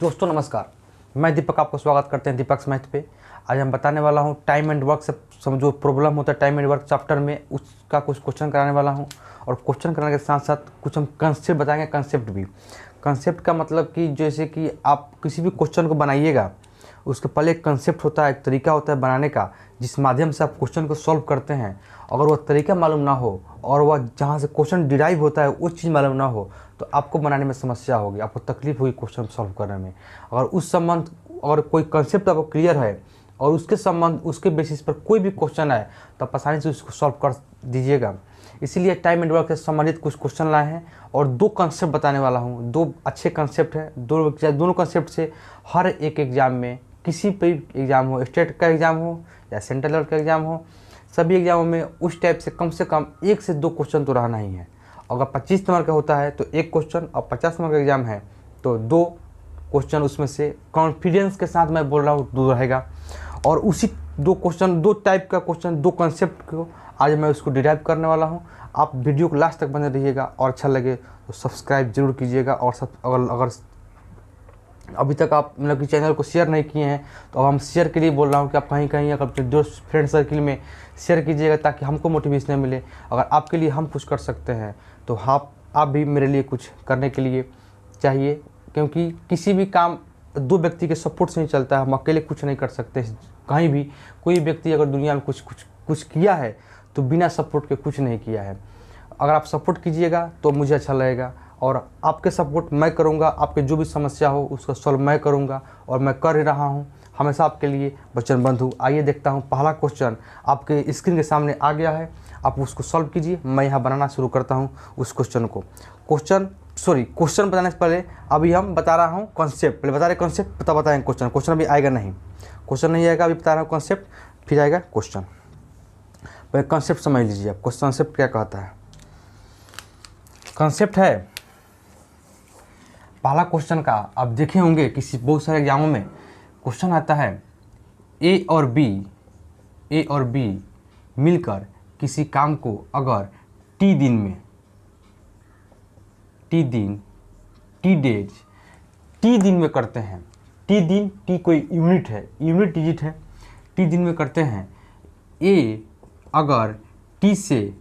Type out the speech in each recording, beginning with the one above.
दोस्तों नमस्कार, मैं दीपक आपको स्वागत करते हैं दीपक मैथ पे। आज हम बताने वाला हूँ टाइम एंड वर्क से जो प्रॉब्लम होता है टाइम एंड वर्क चैप्टर में, उसका कुछ क्वेश्चन कराने वाला हूँ। और क्वेश्चन कराने के साथ साथ कुछ हम कंसेप्ट बताएंगे। कंसेप्ट भी, कंसेप्ट का मतलब कि जैसे कि आप किसी भी क्वेश्चन को बनाइएगा, उसके पहले एक कंसेप्ट होता है, एक तरीका होता है बनाने का, जिस माध्यम से आप क्वेश्चन को सॉल्व करते हैं। अगर वह तरीका मालूम ना हो और वह जहाँ से क्वेश्चन डिराइव होता है वो चीज़ मालूम ना हो तो आपको बनाने में समस्या होगी, आपको तकलीफ होगी क्वेश्चन सॉल्व करने में। अगर उस संबंध और कोई कंसेप्ट आपको क्लियर है और उसके संबंध उसके बेसिस पर कोई भी क्वेश्चन आए तो आप आसानी से उसको सॉल्व कर दीजिएगा। इसीलिए टाइम एंड वर्क से संबंधित कुछ क्वेश्चन लाए हैं और दो कंसेप्ट बताने वाला हूँ। दो अच्छे कंसेप्ट हैं, दोनों कंसेप्ट से हर एक एग्ज़ाम में, किसी भी एग्ज़ाम हो, स्टेट का एग्ज़ाम हो या सेंट्रल लेवल का एग्ज़ाम हो, सभी एग्ज़ामों में उस टाइप से कम 1 से 2 क्वेश्चन तो रहना ही है। अगर 25 नंबर का होता है तो 1 क्वेश्चन, और 50 नंबर का एग्ज़ाम है तो 2 क्वेश्चन उसमें से कॉन्फिडेंस के साथ मैं बोल रहा हूँ 2 रहेगा। और उसी 2 क्वेश्चन, 2 टाइप का क्वेश्चन, 2 कंसेप्ट को आज मैं उसको डिराइव करने वाला हूँ। आप वीडियो को लास्ट तक बने रहिएगा और अच्छा लगे तो सब्सक्राइब जरूर कीजिएगा। और अगर अभी तक आप मतलब कि चैनल को शेयर नहीं किए हैं तो अब हम शेयर के लिए बोल रहा हूँ कि आप कहीं कहीं अगर अपने दोस्त फ्रेंड सर्किल में शेयर कीजिएगा ताकि हमको मोटिवेशन मिले। अगर आपके लिए हम कुछ कर सकते हैं तो आप भी मेरे लिए कुछ करने के लिए चाहिए, क्योंकि किसी भी काम 2 व्यक्ति के सपोर्ट से नहीं चलता है। हम अकेले कुछ नहीं कर सकते कहीं भी। कोई व्यक्ति अगर दुनिया में कुछ किया है तो बिना सपोर्ट के कुछ नहीं किया है। अगर आप सपोर्ट कीजिएगा तो मुझे अच्छा लगेगा और आपके सपोर्ट मैं करूंगा। आपके जो भी समस्या हो उसका सॉल्व मैं करूंगा और मैं कर ही रहा हूं हमेशा आपके लिए वचनबद्ध हूँ। आइए देखता हूं, पहला क्वेश्चन आपके स्क्रीन के सामने आ गया है, आप उसको सॉल्व कीजिए। मैं यहाँ बनाना शुरू करता हूँ उस क्वेश्चन को। क्वेश्चन बताने से पहले अभी हम बता रहा हूँ कॉन्सेप्ट। पहले बता रहे कॉन्सेप्ट, तब बताएंगे क्वेश्चन। क्वेश्चन अभी आएगा नहीं, क्वेश्चन नहीं आएगा, अभी बता रहा हूँ कॉन्सेप्ट, फिर आएगा क्वेश्चन। पहले कॉन्सेप्ट समझ लीजिए आप, कॉन्सेप्ट क्या कहता है। कॉन्सेप्ट है पहला क्वेश्चन का, आप देखे होंगे किसी बहुत सारे एग्जामों में क्वेश्चन आता है ए और बी मिलकर किसी काम को अगर टी दिन में करते हैं। टी कोई यूनिट है, यूनिट डिजिट है, टी दिन में करते हैं। ए अगर टी से,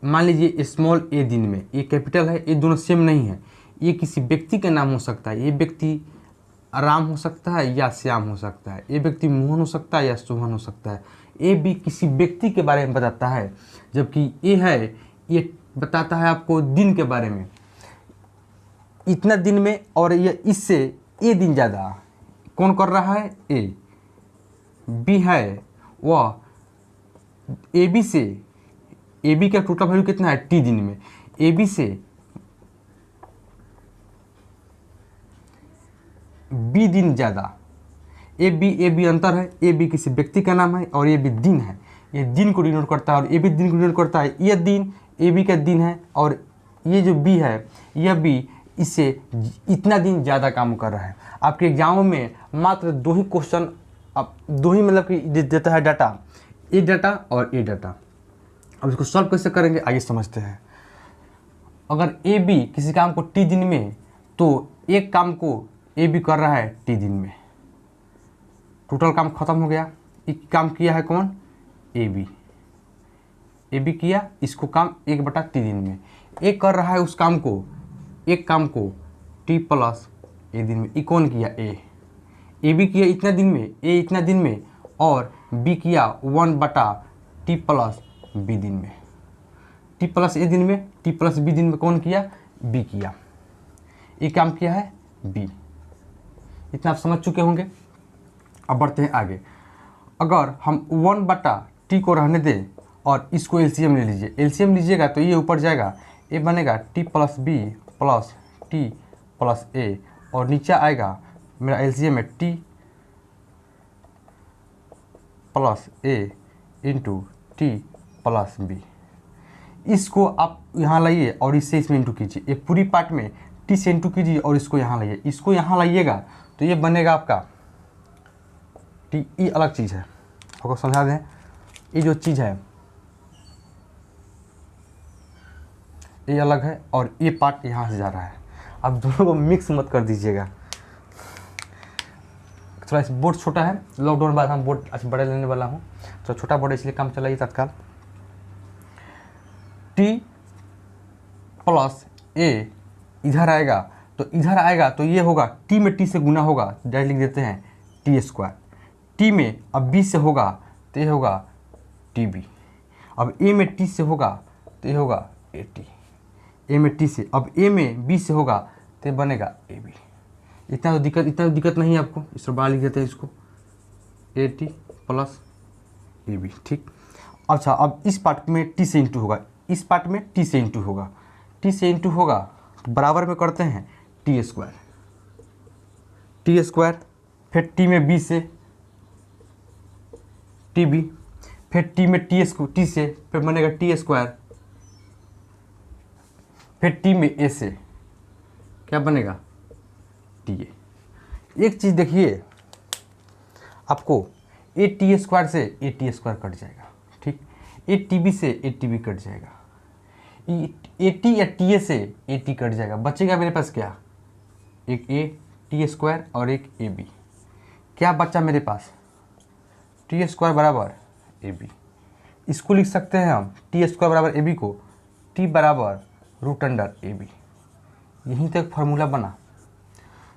मान लीजिए स्मॉल ए दिन में, ये कैपिटल है, ये दोनों सेम नहीं है। ये किसी व्यक्ति का नाम हो सकता है, ये व्यक्ति राम हो सकता है या श्याम हो सकता है, ये व्यक्ति मोहन हो सकता है या सोहन हो सकता है। ए भी किसी व्यक्ति के बारे में बताता है, जबकि ए है ये बताता है आपको दिन के बारे में, इतना दिन में, और ये इससे ए दिन ज़्यादा कौन कर रहा है, ए। बी है वह ए बी से, ए बी का टोटल वैल्यू कितना है टी दिन में, ए बी से बी दिन ज़्यादा। ए बी अंतर है, ए बी किसी व्यक्ति का नाम है और ए बी दिन है, ये दिन को डिनोट करता है और ए बी दिन को डिनोट करता है। ये दिन ए बी का दिन है और ये जो बी है यह बी इससे इतना दिन ज़्यादा काम कर रहा है। आपके एग्जामों में मात्र 2 ही क्वेश्चन, अब 2 ही मतलब कि देता है डाटा, ए डाटा और ए डाटा। अब इसको सॉल्व कैसे करेंगे आइए समझते हैं। अगर ए बी किसी काम को टी दिन में, तो एक काम को ए बी कर रहा है टी दिन में, टोटल काम खत्म हो गया। एक काम किया है कौन, ए बी किया, इसको काम 1/टी दिन में। ए कर रहा है उस काम को, एक काम को टी प्लस ए दिन में। ये कौन किया, ए बी किया इतना दिन में, ए इतना दिन में, और बी किया 1/टी प्लस बी दिन में। टी प्लस ए दिन में, टी प्लस बी दिन में कौन किया, बी किया। ये काम किया है बी। इतना आप समझ चुके होंगे। अब बढ़ते हैं आगे। अगर हम 1/टी को रहने दें और इसको एलसीएम ले लीजिए, एलसीएम लीजिएगा तो ये ऊपर जाएगा, ए बनेगा T plus B plus T plus A, और नीचे आएगा मेरा एलसीएम है T plus A into T plus B. इसको आप यहाँ लाइए और इससे इसमें इंटू कीजिए, ये पूरी पार्ट में टी से इंटू कीजिए और इसको यहाँ लाइए, इसको यहाँ लाइएगा तो ये बनेगा आपका टी। ये अलग चीज़ है, आपको समझा दें, ये जो चीज़ है ये अलग है और ये पार्ट यहाँ से जा रहा है। आप दोनों को मिक्स मत कर दीजिएगा। थोड़ा इस बोर्ड छोटा है, लॉकडाउन के बाद हम बोर्ड अच्छा बड़े लेने वाला हूँ, तो छोटा बोर्ड इसलिए काम चलाइए तत्काल। टी प्लस ए इधर आएगा तो ये होगा टी में टी से गुना होगा, डायरेक्ट लिख देते हैं टी स्क्वायर। टी में अब बी से होगा तो ये होगा टी बी। अब ए में टी से होगा तो ये होगा ए टी। ए में टी से, अब ए में बी से होगा तो ये बनेगा ए बी। इतना दिक्कत नहीं है आपको, इस पर बाहर लिख देते हैं इसको A T plus A B, ठीक। अच्छा, अब इस पार्ट में टी से इंटू होगा, इस पार्ट में टी से इंटू होगा, टी से इंटू होगा तो बराबर में करते हैं टी स्क्वायर, फिर टी में बी से टी बी, फिर टी में टी से फिर बनेगा टी स्क्वायर, फिर टी में ए से क्या बनेगा टी ए। एक चीज़ देखिए, आपको ए टी स्क्वायर से ए टी स्क्वायर कट जाएगा, ठीक। ए टी बी से ए टी बी कट जाएगा, ए टी या टी ए से ए टी कट जाएगा, बचेगा मेरे पास क्या, एक ए टी स्क्वायर और एक ए बी। क्या बचा मेरे पास, टी स्क्वायर बराबर ए बी। इसको लिख सकते हैं हम टी स्क्वायर बराबर ए बी को टी बराबर रूट अंडर ए बी। यहीं तक फार्मूला बना,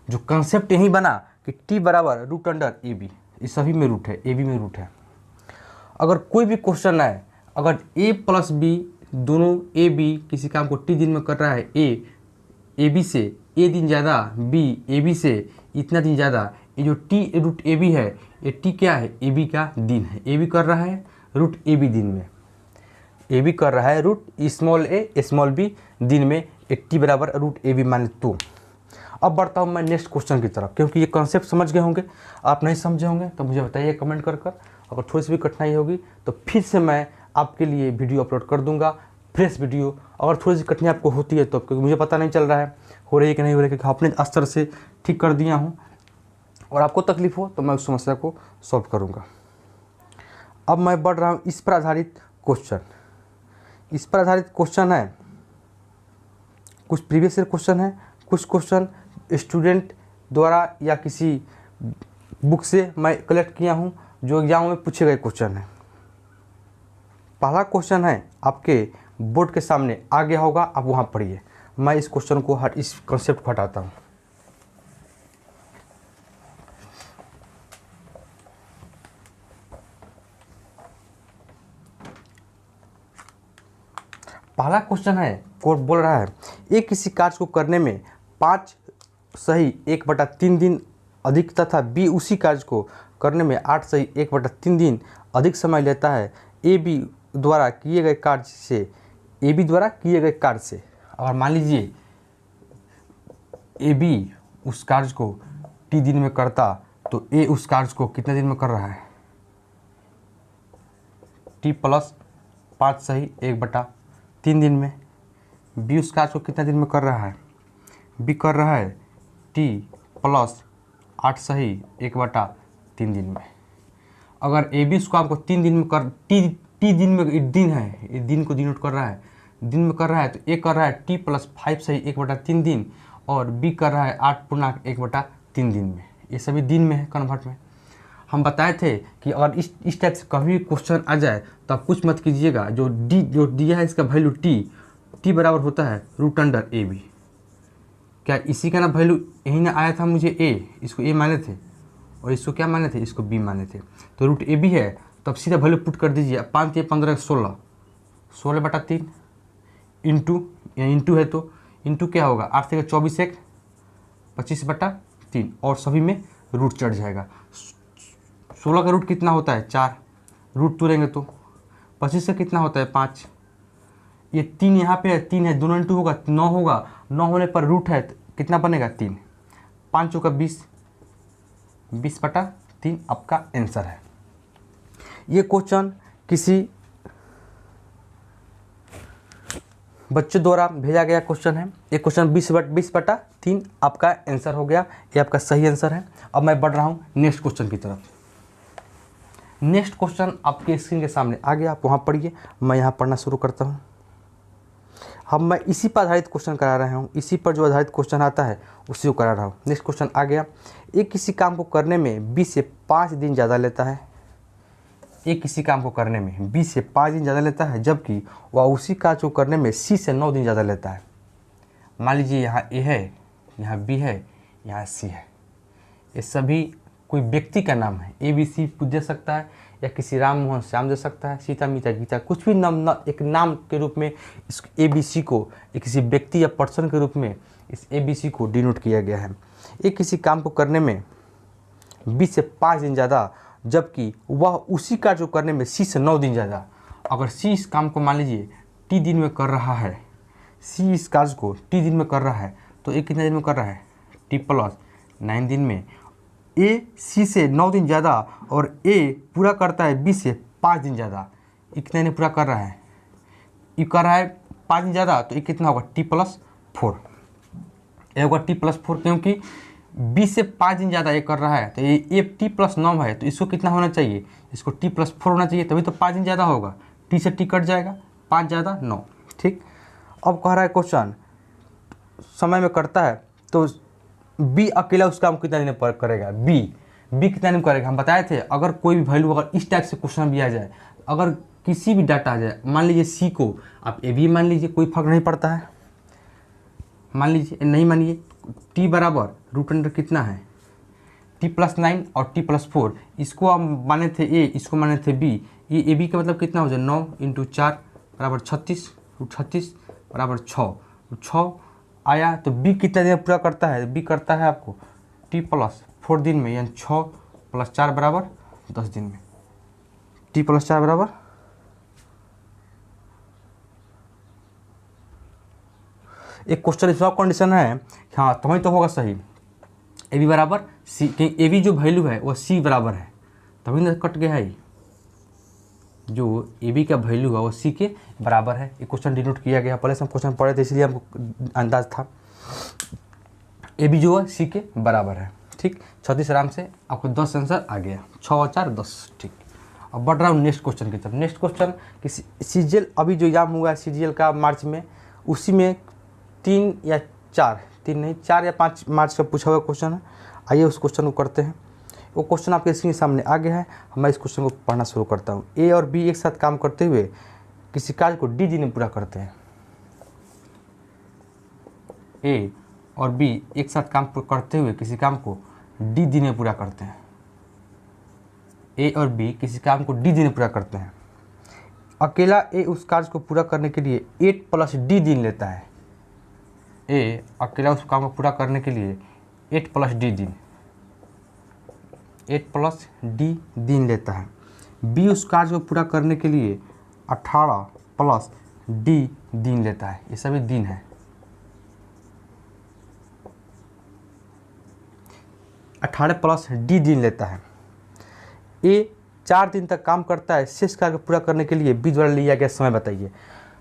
जो कंसेप्ट यहीं बना कि टी बराबर रूट अंडर ए बी। इस सभी में रूट है, ए बी में रूट है। अगर कोई भी क्वेश्चन आए, अगर ए प्लस बी दोनों ए बी किसी काम को टी दिन में कर रहा है, ए बी से ए दिन ज़्यादा, बी ए बी से इतना दिन ज़्यादा, ये जो टी रूट ए बी है, ये टी क्या है, ए बी का दिन है। ए बी कर रहा है रूट ए बी दिन में, ए बी कर रहा है रूट स्मॉल ए स्मॉल बी दिन में, एक टी बराबर रूट ए बी माने तो। अब बढ़ता हूँ मैं नेक्स्ट क्वेश्चन की तरफ, क्योंकि ये कॉन्सेप्ट समझ गए होंगे। आप नहीं समझे होंगे तो मुझे बताइए कमेंट कर। अगर थोड़ी सी भी कठिनाई होगी तो फिर से मैं आपके लिए वीडियो अपलोड कर दूंगा, फ्रेश वीडियो। अगर थोड़ी सी कठिनाई आपको होती है तो, क्योंकि मुझे पता नहीं चल रहा है हो रही है कि नहीं हो रही है, क्योंकि अपने स्तर से ठीक कर दिया हूँ, और आपको तकलीफ हो तो मैं उस समस्या को सॉल्व करूँगा। अब मैं बढ़ रहा हूँ इस पर आधारित क्वेश्चन। इस पर आधारित क्वेश्चन है, कुछ प्रीवियस ईयर क्वेश्चन है, कुछ क्वेश्चन स्टूडेंट द्वारा या किसी बुक से मैं कलेक्ट किया हूँ, जो एग्जाम में पूछे गए क्वेश्चन है। पहला क्वेश्चन है आपके बोर्ड के सामने आ गया होगा, आप वहाँ पढ़िए। मैं इस क्वेश्चन को इस कॉन्सेप्ट को हटाता हूँ। पहला क्वेश्चन है, कोड बोल रहा है एक किसी कार्य को करने में 5 सही 1/3 दिन अधिक तथा बी उसी कार्य को करने में 8 सही 1/3 दिन अधिक समय लेता है। ए बी द्वारा किए गए कार्य से, और मान लीजिए ए बी उस कार्य को टी दिन में करता, तो ए उस कार्य को कितने दिन में कर रहा है, टी प्लस 5 सही 1/3 दिन में। बी उस कार्य को कितने दिन में कर रहा है, बी कर रहा है टी प्लस 8 सही 1/3 दिन में। अगर ए बी उस काम को 3 दिन में कर, टी दिन में दिन है, ये दिन को डिनोट कर रहा है, दिन में कर रहा है, तो ए कर रहा है टी प्लस 5 सही 1/3 दिन, और बी कर रहा है 8 पूर्णांक 1/3 दिन में। ये सभी दिन में है कन्वर्ट में। हम बताए थे कि अगर इस टाइप से कभी क्वेश्चन आ जाए तो आप कुछ मत कीजिएगा, जो दिया है इसका वैल्यू टी बराबर होता है रूट अंडर ए बी। क्या इसी का ना वैल्यू यही ना आया था, मुझे ए, इसको ए माने थे, और इसको क्या माने थे, इसको बी माने थे। तो रूट ए बी है तो अब सीधा वैल्यू पुट कर दीजिए। 5 या 15 16/3 इंटू है तो इंटू क्या होगा, 8 से 24 1 25/3, और सभी में रूट चढ़ जाएगा। 16 का रूट कितना होता है 4, रूट तोड़ेंगे तो 25 से कितना होता है 5, ये 3 यहाँ पे है, 3 है, दोनों इंटू होगा 9 होगा, 9 होने पर रूट है तो कितना बनेगा 3, 5 चौका 20, 20/3 आपका आंसर है। ये क्वेश्चन किसी बच्चे द्वारा भेजा गया क्वेश्चन है। ये क्वेश्चन 20/3 आपका आंसर हो गया, ये आपका सही आंसर है। अब मैं बढ़ रहा हूँ नेक्स्ट क्वेश्चन की तरफ। नेक्स्ट क्वेश्चन आपके स्क्रीन के सामने आ गया, आप वहाँ पढ़िए, मैं यहाँ पढ़ना शुरू करता हूँ। मैं इसी पर आधारित क्वेश्चन करा रहा हूँ, इसी पर जो आधारित क्वेश्चन आता है उसी को करा रहा हूँ। नेक्स्ट क्वेश्चन आ गया, एक किसी काम को करने में 20 से 5 दिन ज़्यादा लेता है। एक किसी काम को करने में 20 से 5 दिन ज़्यादा लेता है, जबकि वह उसी कार्य को करने में C से 9 दिन ज़्यादा लेता है। मान लीजिए यहाँ A है, यहाँ B है, यहाँ C है। ये सभी कोई व्यक्ति का नाम है। ABC दे सकता है या किसी राम मोहन श्याम दे सकता है, सीता मीता गीता, कुछ भी नाम एक नाम के रूप में इस ABC को एक किसी व्यक्ति या पर्सन के रूप में इस ABC को डिनोट किया गया है। एक किसी काम को करने में 20 से 5 दिन ज़्यादा, जबकि वह उसी कार्य को करने में C से 9 दिन ज़्यादा। अगर C इस काम को मान लीजिए T दिन में कर रहा है, C इस कार्य को T दिन में कर रहा है, तो A कितने दिन में कर रहा है? T प्लस 9 दिन में। A C से 9 दिन ज़्यादा और A पूरा करता है B से 5 दिन ज़्यादा। ये कितने दिन पूरा कर रहा है? ये कर रहा है 5 दिन ज़्यादा, तो ये कितना होगा? T plus 4। ये होगा T प्लस 4, क्योंकि B से 5 दिन ज़्यादा ये कर रहा है, तो ये T प्लस 9 है, तो इसको कितना होना चाहिए? इसको T प्लस 4 होना चाहिए, तभी तो 5 दिन ज़्यादा होगा। T से T कट जाएगा, 5 ज़्यादा 9। ठीक, अब कह रहा है क्वेश्चन समय में करता है, तो B अकेला उस काम कितना दिन पर करेगा? B कितना दिन करेगा? हम बताए थे, अगर कोई भी वैल्यू, अगर इस टाइप से क्वेश्चन भी आ जाए, अगर किसी भी डाटा आ जाए, मान लीजिए C को आप A भी मान लीजिए, कोई फर्क नहीं पड़ता है, मान लीजिए, नहीं मानिए, T बराबर रूट अंडर कितना है? T प्लस 9 और T प्लस 4, इसको आप माने थे A, इसको माने थे B। ये AB का मतलब कितना हो जाए? 9 × 4 बराबर 36, रूट 36 बराबर 6 आया। तो B कितना दिन पूरा करता है? B करता है आपको T प्लस 4 दिन में, यानी 6 प्लस 4 बराबर 10 दिन में। T प्लस 4 बराबर, एक क्वेश्चन इसका कंडीशन है, हाँ तुम्हें तो होगा सही। AB बराबर C, क्योंकि AB जो वैल्यू है वो C बराबर है, तभी ना कट गया है। जो AB का वैल्यू है वो C के बराबर है। ये क्वेश्चन डिनोट किया गया, पहले से हम क्वेश्चन पढ़े थे इसलिए हमको अंदाज था। AB जो है C के बराबर है। ठीक, 36 आराम से आपको 10 आंसर आ गया, 6 और 4 10। ठीक, अब बढ़ रहा हूँ नेक्स्ट क्वेश्चन की तरफ। नेक्स्ट क्वेश्चन कि CGL अभी जो एग्जाम हुआ है CGL का मार्च में, उसी में 3 या 5 मार्च का पूछा हुआ क्वेश्चन है। आइए उस क्वेश्चन को करते हैं। वो क्वेश्चन आपके स्क्रीन के सामने आ गया है, मैं इस क्वेश्चन को पढ़ना शुरू करता हूँ। A और B एक साथ काम करते हुए किसी कार्य को D दिन में पूरा करते हैं। A और B एक साथ काम करते हुए किसी काम को D दिन में पूरा करते हैं। A और B किसी काम को D दिन में पूरा करते हैं। अकेला A उस कार्य को पूरा करने के लिए 8 प्लस D दिन लेता है। A अकेला उस काम को पूरा करने के लिए 8 प्लस D दिन लेता है। B उस कार्य को पूरा करने के लिए 18 प्लस D दिन लेता है। ये सभी दिन है। 18 प्लस D दिन लेता है। A 4 दिन तक काम करता है। शेष कार्य को पूरा करने के लिए B द्वारा लिया गया समय बताइए।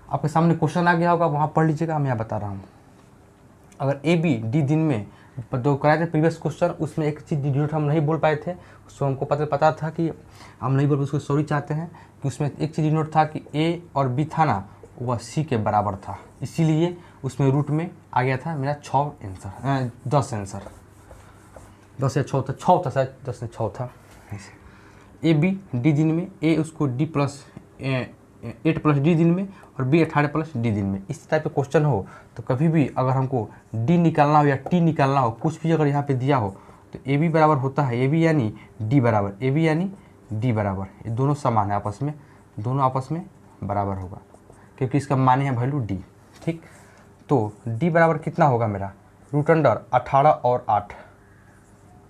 आपके सामने क्वेश्चन आ गया होगा, वहाँ पढ़ लीजिएगा, मैं यहाँ बता रहा हूँ। अगर A B D दिन में दो कराए थे प्रीवियस क्वेश्चन, उसमें एक चीज़ डिनोट हम नहीं बोल पाए थे, उसको हमको पता था कि हम नहीं बोल, उसको सॉरी चाहते हैं कि उसमें एक चीज़ डिनोट था कि A और B था ना, वह C के बराबर था, इसीलिए उसमें रूट में आ गया था मेरा 10 आंसर। 10 या 6 था, 6 था शायद, 10 या 6 था ऐसे। A B D दिन में, A उसको D प्लस 8 प्लस D दिन में और B 18 प्लस D दिन में। इस टाइप का क्वेश्चन हो तो कभी भी अगर हमको D निकालना हो या T निकालना हो, कुछ भी अगर यहाँ पे दिया हो, तो AB बराबर होता है AB यानी D बराबर, AB यानी D बराबर, ये दोनों समान है आपस में, दोनों आपस में बराबर होगा, क्योंकि इसका माने है वैल्यू D। ठीक, तो D बराबर कितना होगा मेरा? रूट अंडर 18 और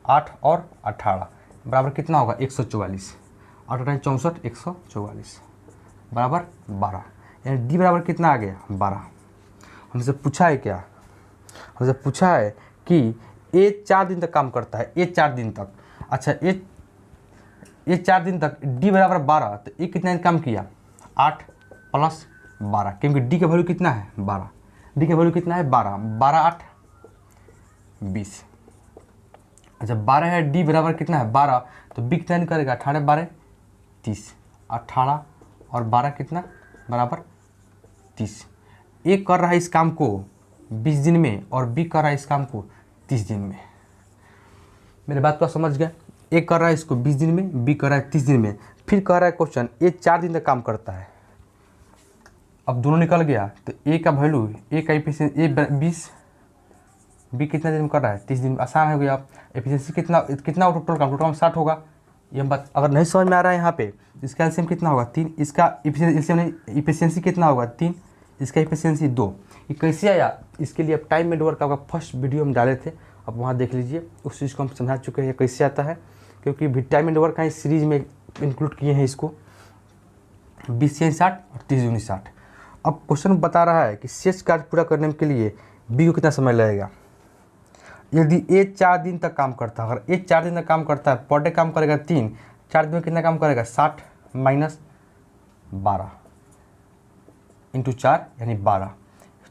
8 और 18 बराबर कितना होगा? 144। 8 × 64 144 बराबर 12, यानी D बराबर कितना आ गया? 12। हमसे पूछा है क्या? हमसे पूछा है कि A 4 दिन तक काम करता है, A 4 दिन तक। अच्छा, A 4 दिन तक D बराबर 12, तो A कितना दिन काम किया? 8 प्लस 12, क्योंकि D का वैल्यू कितना है? 12। D का वैल्यू कितना है? 12। 12 8 20। अच्छा, 12 है, D बराबर कितना है? 12, तो B कितना दिन करेगा? 18 12 30। 18 और 12 कितना? बराबर 30। ए कर रहा है इस काम को 20 दिन में और बी कर रहा है इस काम को 30 दिन में। मेरे बात को समझ गए? ए कर रहा है इसको 20 दिन में, बी कर रहा है 30 दिन में। फिर कह रहा है क्वेश्चन ए 4 दिन तक काम करता है। अब दोनों निकल गया तो ए का वैल्यू, ए का एफिशिएंसी, ए 20, बी कितना दिन में कर रहा है 30 दिन में। आसान हो गया। एफिशिएंसी कितना कितना टोटल काम 60 होगा। ये बात अगर नहीं समझ में आ रहा है यहाँ पे, इसका एलसीएम कितना होगा 3, इसका एफिशिएंसी कितना होगा 3, इसका एफिशिएंसी 2। ये कैसे आया? इसके लिए अब टाइम एंड वर्क का फर्स्ट वीडियो हम डाले थे, अब वहाँ देख लीजिए। उस चीज़ को हम समझा चुके हैं कैसे आता है, क्योंकि टाइम एंड वर्क का इस सीरीज में इंक्लूड किए हैं इसको 20 या 60 और 30 दूनी 60। अब क्वेश्चन बता रहा है कि शेष कार्य पूरा करने के लिए बी को कितना समय लगेगा। यदि ए 4 दिन तक काम करता है, अगर ए 4 दिन तक काम करता है, पर डे काम करेगा 3, 4 दिन में कितना काम करेगा 60 माइनस 12 इंटू 4 यानी 12।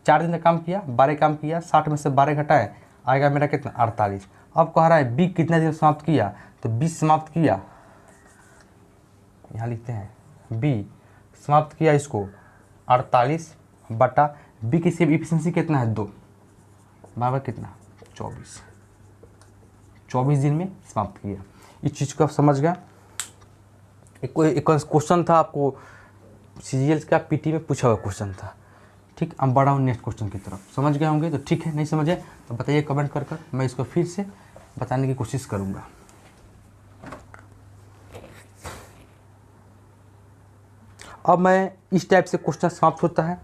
4 दिन तक काम किया, 12 काम किया, 60 में से 12 घटाए आएगा मेरा कितना 48। अब कह रहा है बी कितना दिन समाप्त किया, तो 20 समाप्त किया, यहाँ लिखते हैं बी समाप्त किया इसको 48 बटा बी की सेव इफिशिएंसी कितना है 2 बराबर कितना 24 दिन में समाप्त किया। इस चीज़ को आप समझ गए। एक क्वेश्चन था आपको सीजीएल का पीटी में पूछा हुआ क्वेश्चन था। ठीक, अब बढ़ा हूँ नेक्स्ट क्वेश्चन की तरफ। समझ गए होंगे तो ठीक है, नहीं समझे तो बताइए कमेंट कर कर, मैं इसको फिर से बताने की कोशिश करूँगा। अब मैं इस टाइप से क्वेश्चन समाप्त होता है।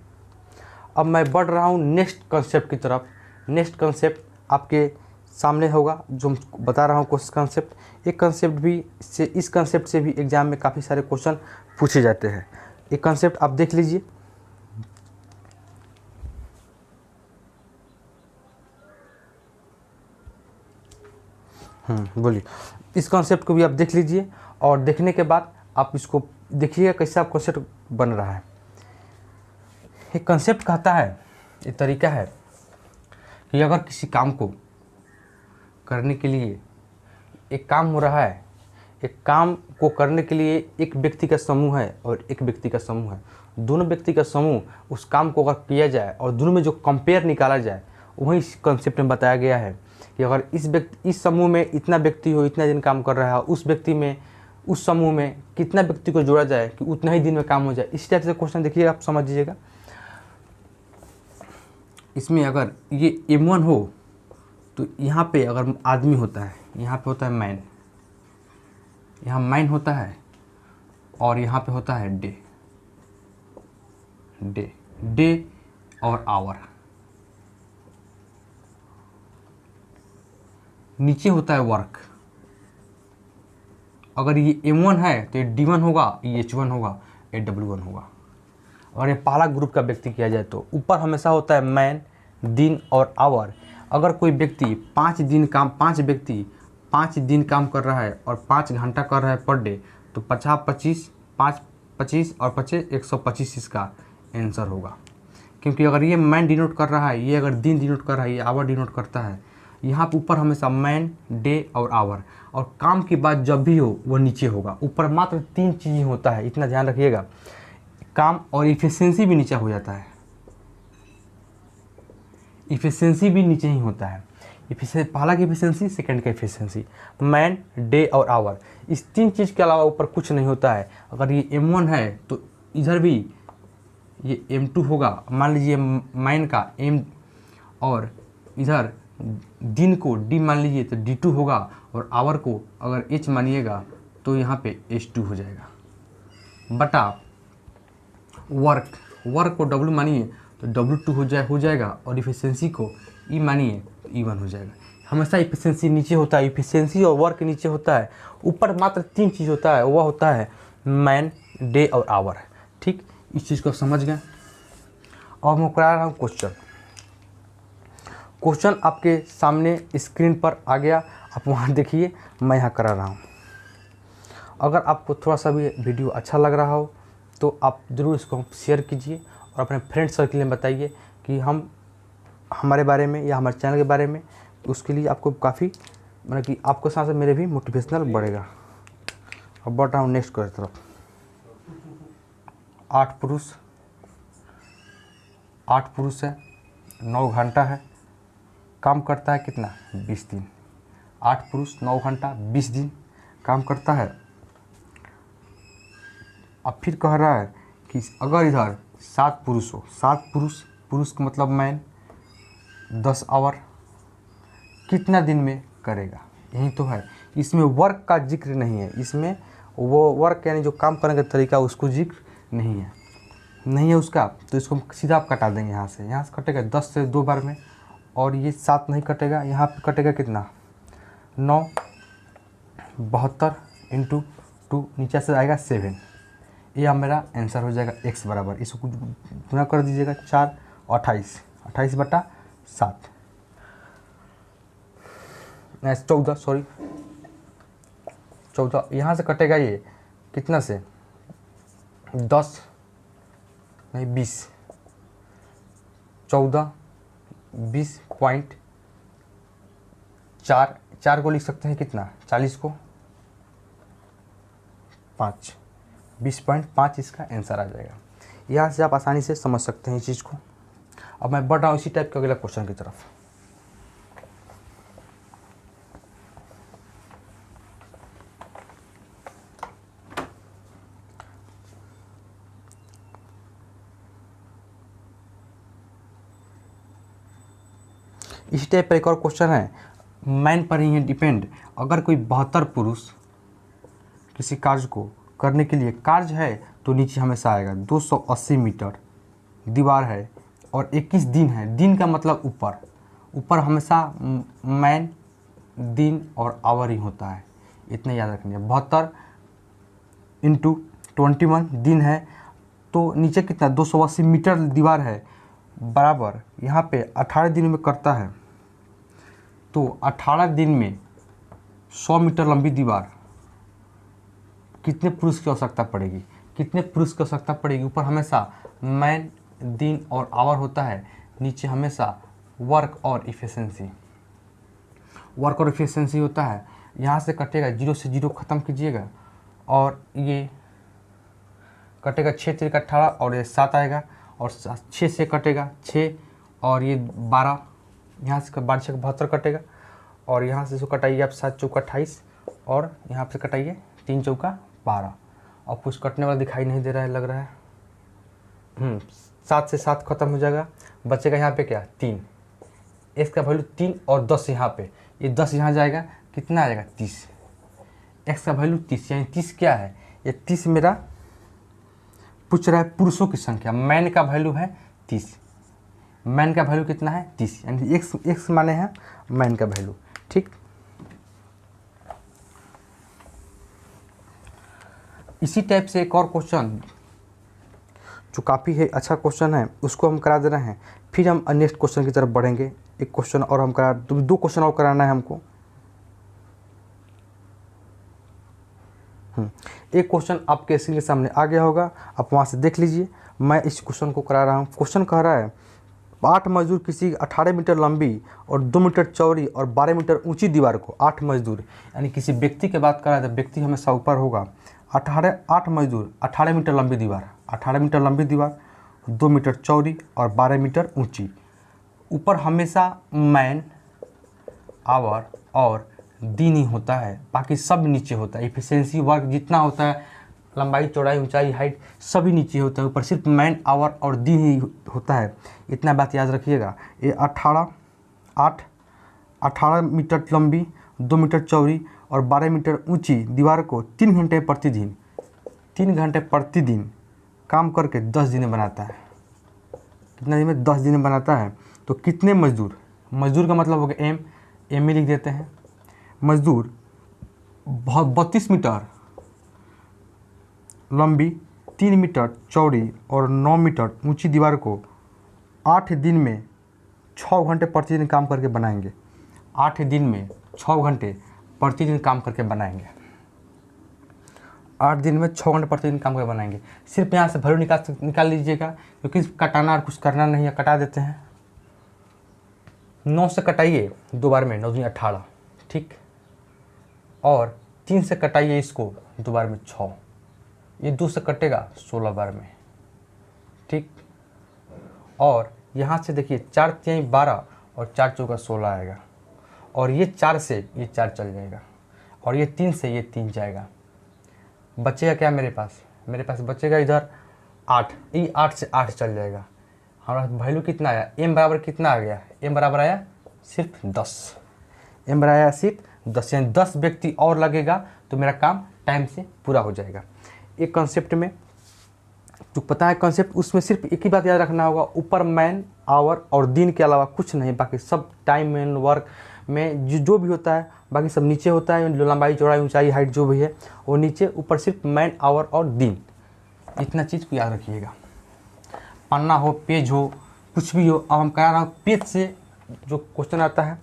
अब मैं बढ़ रहा हूँ नेक्स्ट कॉन्सेप्ट की तरफ। नेक्स्ट कॉन्सेप्ट आपके सामने होगा जो मैं बता रहा हूँ क्वेश्चन कॉन्सेप्ट। एक कॉन्सेप्ट भी से इस कॉन्सेप्ट से भी एग्जाम में काफ़ी सारे क्वेश्चन पूछे जाते हैं। एक कॉन्सेप्ट आप देख लीजिए। बोलिए। इस कॉन्सेप्ट को भी आप देख लीजिए और देखने के बाद आप इसको देखिएगा कैसे आप कॉन्सेप्ट बन रहा है। एक कॉन्सेप्ट कहता है, एक तरीका है कि अगर किसी काम को करने के लिए एक काम हो रहा है, एक काम को करने के लिए एक व्यक्ति का समूह है और एक व्यक्ति का समूह है। दोनों व्यक्ति का समूह उस काम को अगर किया जाए और दोनों में जो कंपेयर निकाला जाए, वही इस कॉन्सेप्ट में बताया गया है कि अगर इस समूह में इतना व्यक्ति हो, इतना दिन काम कर रहा है, उस व्यक्ति में उस समूह में कितना व्यक्ति को जोड़ा जाए कि उतना ही दिन में काम हो जाए। इस टाइप से क्वेश्चन देखिए, आप समझ लीजिएगा। इसमें अगर ये M1 हो तो यहाँ पे अगर आदमी होता है, यहाँ पे होता है मैन, यहाँ मैन होता है और यहाँ पे होता है डे और आवर। नीचे होता है वर्क। अगर ये M1 है तो ये D1 होगा, ये H1 होगा, ये W1 होगा। अगर ये पहला ग्रुप का व्यक्ति किया जाए तो ऊपर हमेशा होता है मैन, दिन और आवर। अगर कोई व्यक्ति 5 दिन 5 दिन काम कर रहा है और 5 घंटा कर रहा है पर डे, तो 50 25 और 25 125 इसका आंसर होगा। क्योंकि अगर ये मैन डिनोट कर रहा है, ये अगर दिन डिनोट कर रहा है, ये आवर डिनोट करता है। यहाँ पर ऊपर हमेशा मैन, डे और आवर, और काम की बात जब भी हो वो नीचे होगा। ऊपर मात्र 3 चीज़ें होता है, इतना ध्यान रखिएगा। काम और इफिशिएंसी भी नीचे हो जाता है, इफिशिएंसी भी नीचे ही होता है। पहला की इफिशिएंसी, सेकंड का इफिशिएंसी, मैन, डे और आवर। इस 3 चीज़ के अलावा ऊपर कुछ नहीं होता है। अगर ये M1 है तो इधर भी ये M2 होगा, मान लीजिए मैन का M, और इधर दिन को D मान लीजिए तो D2 होगा, और आवर को अगर H मानिएगा तो यहाँ पे H2 हो जाएगा। बटा वर्क को W मानिए तो W2 हो जाएगा, और इफिशिएंसी को E मानिए तो E1 हो जाएगा। हमेशा इफिशिएंसी नीचे होता है, इफिशिएंसी और वर्क नीचे होता है। ऊपर मात्र 3 चीज़ होता है, वह होता है मैन, डे और आवर। ठीक, इस चीज़ को समझ गए। और मैं करा रहा हूँ क्वेश्चन आपके सामने स्क्रीन पर आ गया, आप वहाँ देखिए, मैं यहाँ करा रहा हूँ। अगर आपको थोड़ा सा भी वीडियो अच्छा लग रहा हो तो आप ज़रूर इसको शेयर कीजिए और अपने फ्रेंड सर्कल में बताइए कि हमारे बारे में या हमारे चैनल के बारे में। उसके लिए आपको काफ़ी मतलब कि आपके साथ साथ मेरे भी मोटिवेशनल बढ़ेगा। अब बढ़ रहा हूँ नेक्स्ट क्वेश्चन तरफ। 8 पुरुष 8 पुरुष है, 9 घंटा है, काम करता है कितना 20 दिन। 8 पुरुष 9 घंटा 20 दिन काम करता है। अब फिर कह रहा है कि अगर इधर 7 पुरुष हो, 7 पुरुष का मतलब मैन 10 आवर कितना दिन में करेगा, यही तो है। इसमें वर्क का जिक्र नहीं है, इसमें वो वर्क यानी जो काम करने का तरीका उसको जिक्र नहीं है उसका, तो इसको सीधा आप कटा देंगे। यहाँ से कटेगा 10 से 2 बार में, और ये 7 नहीं कटेगा, यहाँ पे कटेगा कितना 9, 72 इंटू 2, नीचे से आएगा 7। ये अब मेरा आंसर हो जाएगा x बराबर, इसको गुना कर दीजिएगा 4 और 28 बटा 7 14, सॉरी 14। यहाँ से कटेगा ये कितना से 10 नहीं 20, 14 20.4 को लिख सकते हैं कितना 40 को 5, 20.5 इसका आंसर आ जाएगा। यहाँ से आप आसानी से समझ सकते हैं इस चीज़ को। अब मैं बढ़ रहा हूँ इसी टाइप के अगला क्वेश्चन की तरफ। इसी टाइप पर एक और क्वेश्चन है, मैन पर ही है डिपेंड। अगर कोई 72 पुरुष किसी कार्य को करने के लिए कार्य है तो नीचे हमेशा आएगा 280 मीटर दीवार है और 21 दिन है। दिन का मतलब ऊपर हमेशा मैन दिन और आवर ही होता है, इतना याद रखना है। 72 इंटू 21 दिन है तो नीचे कितना 280 मीटर दीवार है बराबर यहाँ पे 18 दिन में करता है, तो 18 दिन में 100 मीटर लंबी दीवार कितने पुरुष की आवश्यकता पड़ेगी, ऊपर हमेशा मैन दिन और आवर होता है, नीचे हमेशा वर्क और इफिशिएंसी होता है। यहाँ से कटेगा 0 से 0 ख़त्म कीजिएगा और ये कटेगा 6 3 18 और ये 7 आएगा और 6 से कटेगा 6 और ये 12, यहाँ से 12 से 72 कटेगा और यहाँ से इसको कटाइए आप 7 चौका 28 और यहाँ से कटाइए 3 चौका 12। और कुछ कटने वाला दिखाई नहीं दे रहा है, लग रहा है 7 से 7 खत्म हो जाएगा, बचेगा यहाँ पे क्या 3। एक्स का वैल्यू 3 और 10 यहाँ पे, ये 10 यहाँ जाएगा कितना आ जाएगा 30। एक्स का वैल्यू 30 यानी 30 क्या है, ये 30 मेरा पूछ रहा है पुरुषों की संख्या। मैन का वैल्यू है 30, मैन का वैल्यू कितना है 30 यानी एक्स माने हैं मैन का वैल्यू। ठीक, इसी टाइप से एक और क्वेश्चन जो काफ़ी है अच्छा क्वेश्चन है उसको हम करा दे रहे हैं, फिर हम नेक्स्ट क्वेश्चन की तरफ बढ़ेंगे। एक क्वेश्चन और हम करा, 2 क्वेश्चन और कराना है हमको। एक क्वेश्चन आपके स्क्रीन के सामने आ गया होगा, आप वहाँ से देख लीजिए। मैं इस क्वेश्चन को करा रहा हूँ। क्वेश्चन कह रहा है 8 मजदूर किसी 18 मीटर लंबी और 2 मीटर चौड़ी और 12 मीटर ऊंची दीवार को, 8 मजदूर यानी किसी व्यक्ति की बात कर रहा है तो व्यक्ति हमेशा ऊपर होगा। 8 मजदूर 18 मीटर लंबी दीवार, 18 मीटर लंबी दीवार 2 मीटर चौड़ी और 12 मीटर ऊंची, ऊपर हमेशा मैन आवर और दिन ही होता है, बाकी सब नीचे होता है। इफिशिएंसी वर्क जितना होता है, लंबाई चौड़ाई ऊंचाई हाइट सभी नीचे होता है, ऊपर सिर्फ मैन आवर और दिन ही होता है। इतना बात याद रखिएगा। ये 18 मीटर लंबी 2 मीटर चौड़ी और 12 मीटर ऊंची दीवार को 3 घंटे प्रतिदिन काम करके 10 दिन में बनाता है। कितना दिन में 10 दिन में बनाता है। तो कितने मजदूर का मतलब हो गया एम ही लिख देते हैं। मजदूर 32 मीटर लंबी 3 मीटर चौड़ी और 9 मीटर ऊंची दीवार को 8 दिन में 6 घंटे प्रतिदिन काम करके बनाएंगे। 8 दिन में 6 घंटे प्रतिदिन काम करके बनाएंगे। 8 दिन में 6 घंटे प्रतिदिन काम करके बनाएंगे। सिर्फ यहाँ से वैल्यू निकाल लीजिएगा, क्योंकि कटाना और कुछ करना नहीं है, कटा देते हैं। 9 से कटाइए 2 बार में, 9 दूनी 18, ठीक। और 3 से कटाइए इसको 2 बार में 6, ये 2 से कटेगा 16 बार में, ठीक। और यहाँ से देखिए 4 तिहाई 12 और 4 चौका 16 आएगा, और ये 4 से ये 4 चल जाएगा, और ये 3 से ये 3 जाएगा। बचेगा क्या मेरे पास बचेगा इधर 8, ये 8 से 8 चल जाएगा। हमारा वैल्यू कितना आया, m बराबर कितना आ गया, m बराबर आया सिर्फ 10, m बराबर आया सिर्फ 10, यानी 10 व्यक्ति और लगेगा तो मेरा काम टाइम से पूरा हो जाएगा। एक कॉन्सेप्ट में जो पता है कॉन्सेप्ट, उसमें सिर्फ एक ही बात याद रखना होगा, ऊपर मैन आवर और दिन के अलावा कुछ नहीं, बाकी सब टाइम एंड वर्क में जो भी होता है बाकी सब नीचे होता है। लंबाई चौड़ाई ऊंचाई हाइट जो भी है वो नीचे, ऊपर सिर्फ मैन आवर और दिन, इतना चीज़ को याद रखिएगा। पन्ना हो पेज हो कुछ भी हो, अब हम कह रहा हूँ पेज से जो क्वेश्चन आता है,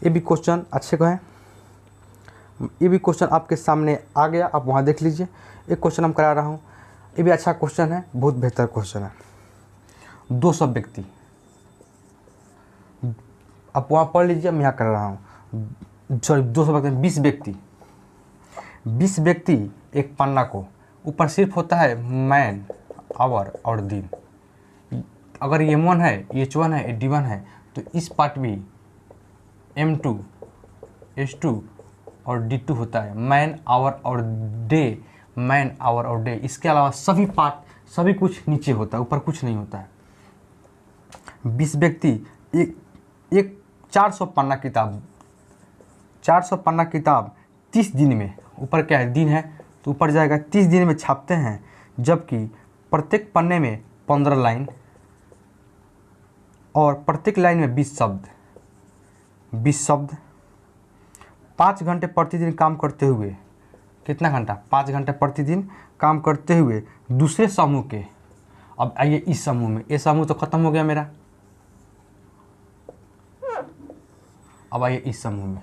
ये भी क्वेश्चन अच्छे को है, ये भी क्वेश्चन आपके सामने आ गया, आप वहाँ देख लीजिए। एक क्वेश्चन हम करा रहा हूँ, ये भी अच्छा क्वेश्चन है, बहुत बेहतर क्वेश्चन है। 200 व्यक्ति, आप वहाँ पढ़ लीजिए, मैं यहाँ कर रहा हूँ। सॉरी 200 व्यक्ति, 20 व्यक्ति एक पन्ना को, ऊपर सिर्फ होता है मैन आवर और दिन। अगर ये M1 है, H1 है, D1 है तो इस पार्ट भी M2 H2 और D2 होता है, मैन आवर और डे, मैन आवर और डे। इसके अलावा सभी पार्ट सभी कुछ नीचे होता है, ऊपर कुछ नहीं होता है। 20 व्यक्ति एक 400 पन्ना किताब, 400 पन्ना किताब 30 दिन में, ऊपर क्या है दिन है तो ऊपर जाएगा, 30 दिन में छापते हैं, जबकि प्रत्येक पन्ने में 15 लाइन और प्रत्येक लाइन में 20 शब्द। 5 घंटे प्रतिदिन काम करते हुए, कितना घंटा, 5 घंटे प्रतिदिन काम करते हुए दूसरे समूह के, अब आइए इस समूह में, ये समूह तो खत्म हो गया मेरा, अब आइए इस समूह में,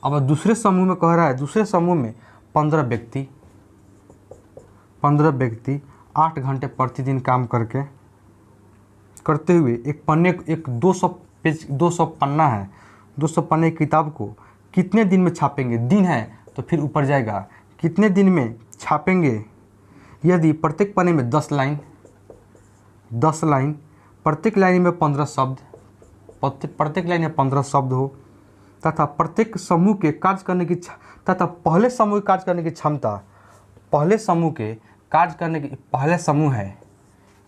अब दूसरे समूह में कह रहा है, दूसरे समूह में 15 व्यक्ति 8 घंटे प्रतिदिन काम करते हुए एक 200 पेज 200 पन्ना है, 200 पन्ने की किताब को कितने दिन में छापेंगे। दिन है तो फिर ऊपर जाएगा, कितने दिन में छापेंगे यदि प्रत्येक पन्ने में 10 लाइन, प्रत्येक लाइन में 15 शब्द, प्रत्येक लाइन में 15 शब्द हो, तथा प्रत्येक समूह के कार्य करने की पहले समूह के कार्य करने की क्षमता, पहले समूह है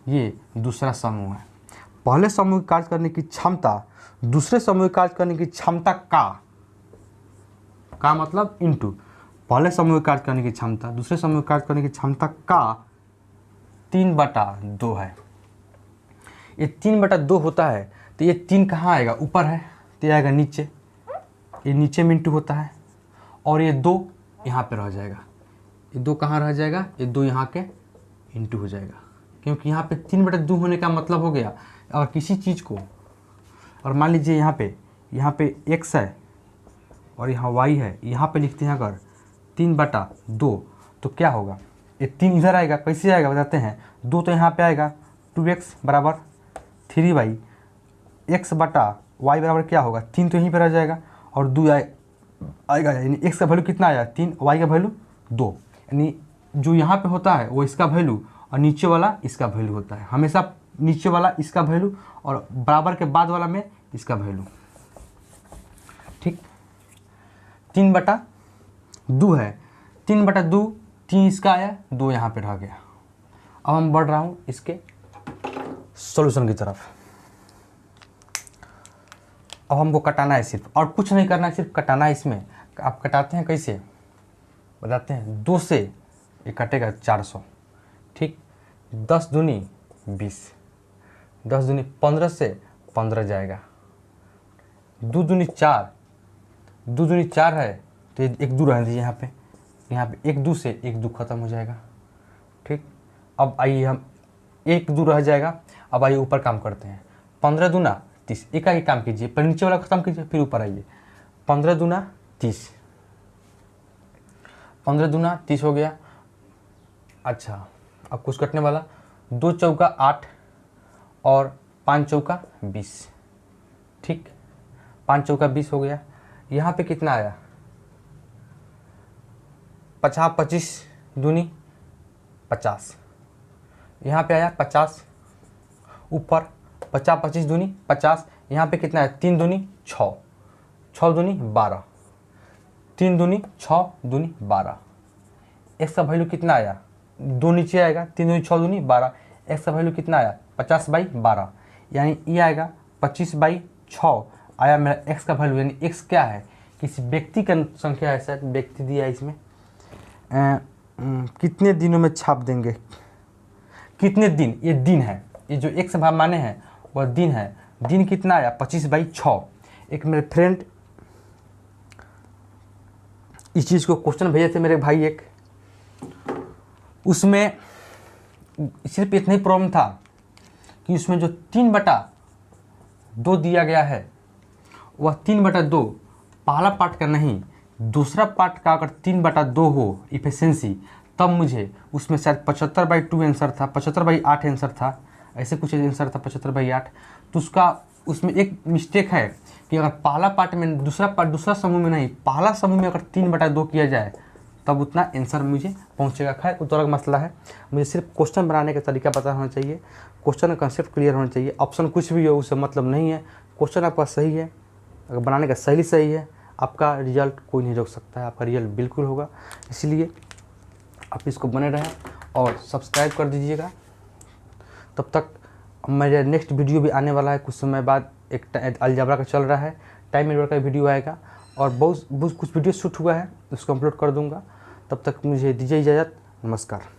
ये दूसरा समूह है, पहले समूह के कार्य करने की क्षमता दूसरे समूह के कार्य करने की क्षमता का मतलब इनटू, पहले समूह के कार्य करने की क्षमता दूसरे समूह के कार्य करने की क्षमता का 3/2 है। ये 3/2 होता है तो ये 3 कहाँ आएगा, ऊपर है तो ये आएगा नीचे, ये नीचे में इंटू होता है, और ये 2 यहाँ पे रह जाएगा, ये 2 कहाँ रह जाएगा, ये 2 यहाँ के इंटू हो जाएगा, क्योंकि यहाँ पे 3/2 होने का मतलब हो गया, और किसी चीज़ को, और मान लीजिए यहाँ पे x है और यहाँ y है, यहाँ पे लिखते हैं अगर 3/2 तो क्या होगा, ये 3 इधर आएगा, कैसे आएगा बताते हैं, 2 तो यहाँ पे आएगा, 2x बराबर 3y, x बटा y बराबर क्या होगा, 3 तो यहीं पर रह जाएगा, और 2 आएगा, यानी x का वैल्यू कितना आया 3, y का वैल्यू 2, यानी जो यहाँ पे होता है वो इसका वैल्यू और नीचे वाला इसका वैल्यू होता है, हमेशा नीचे वाला इसका वैल्यू और बराबर के बाद वाला में इसका वैल्यू, ठीक। 3/2 है, 3/2, 3 इसका आया, 2 यहाँ पे रह गया। अब हम बढ़ रहा हूँ इसके सॉल्यूशन की तरफ। अब हमको कटाना है सिर्फ, और कुछ नहीं करना है, सिर्फ कटाना है। इसमें आप कटाते हैं कैसे बताते हैं, 2 से ये कटेगा 400, ठीक, 10 दूनी 20, 10 दूनी 15 से 15 जाएगा, 2 दूनी 4, 2 दूनी 4 है तो ये 1 2 रहने दीजिए, यहाँ पे 1 2 से 1 2 खत्म हो जाएगा, ठीक। अब आइए हम 1 2 रह जाएगा, अब आइए ऊपर काम करते हैं, 15 दूना 30, एक ही काम कीजिए, पहले नीचे वाला खत्म कीजिए फिर ऊपर आइए, 15 दूना 30, 15 दूना 30 हो गया। अच्छा अब कुछ कटने वाला, 2 चौका 8 और 5 चौका 20, ठीक, 5 चौका 20 हो गया। यहाँ पे कितना आया, 25 दूनी 50, यहाँ पे आया 50, ऊपर 50 25 दूनी 50, यहाँ पे कितना है 3 दूनी 6, 6 दूनी 12, 3 दूनी 6 दूनी 12। एक्स का वैल्यू कितना आया, 2 नीचे आएगा, 3 दूनी 6 दूनी 12। एक्स का वैल्यू कितना आया 50/12, यानी ये आएगा 25/6 आया मेरा एक्स का वैल्यू। यानी एक्स क्या है, किसी व्यक्ति का संख्या है, शायद व्यक्ति दिया है इसमें। कितने दिनों में छाप देंगे, कितने दिन, ये दिन है, ये जो एक्स भाव माने हैं वह दिन है। दिन कितना आया 25/6। एक मेरे फ्रेंड इस चीज़ को क्वेश्चन भेजे थे मेरे भाई एक, उसमें सिर्फ इतना ही प्रॉब्लम था कि उसमें जो 3/2 दिया गया है वह 3/2 पहला पार्ट का नहीं, दूसरा पार्ट का अगर 3/2 हो इफिशिएंसी, तब मुझे उसमें शायद 75/2 आंसर था, 75/8 आंसर था, ऐसे कुछ आंसर था 75/8। तो उसका उसमें एक मिस्टेक है कि अगर पहला पार्ट में दूसरा समूह में नहीं, पहला समूह में अगर 3/2 किया जाए तब उतना आंसर मुझे पहुंचेगा। खैर वो तो अलग मसला है, मुझे सिर्फ क्वेश्चन बनाने का तरीका पता होना चाहिए, क्वेश्चन का कंसेप्ट क्लियर होना चाहिए। ऑप्शन कुछ भी हो उससे मतलब नहीं है, क्वेश्चन आपका सही है, अगर बनाने का सही है, आपका रिजल्ट कोई नहीं रोक सकता है, आपका रिजल्ट बिल्कुल होगा। इसलिए आप इसको बने रहें और सब्सक्राइब कर दीजिएगा। तब तक मेरा नेक्स्ट वीडियो भी आने वाला है कुछ समय बाद, एक अलजेब्रा का चल रहा है, टाइम एंड वर्क का वीडियो आएगा, और बहुत कुछ वीडियो शूट हुआ है उसको अपलोड कर दूंगा। तब तक मुझे दीजिए इजाज़त, नमस्कार।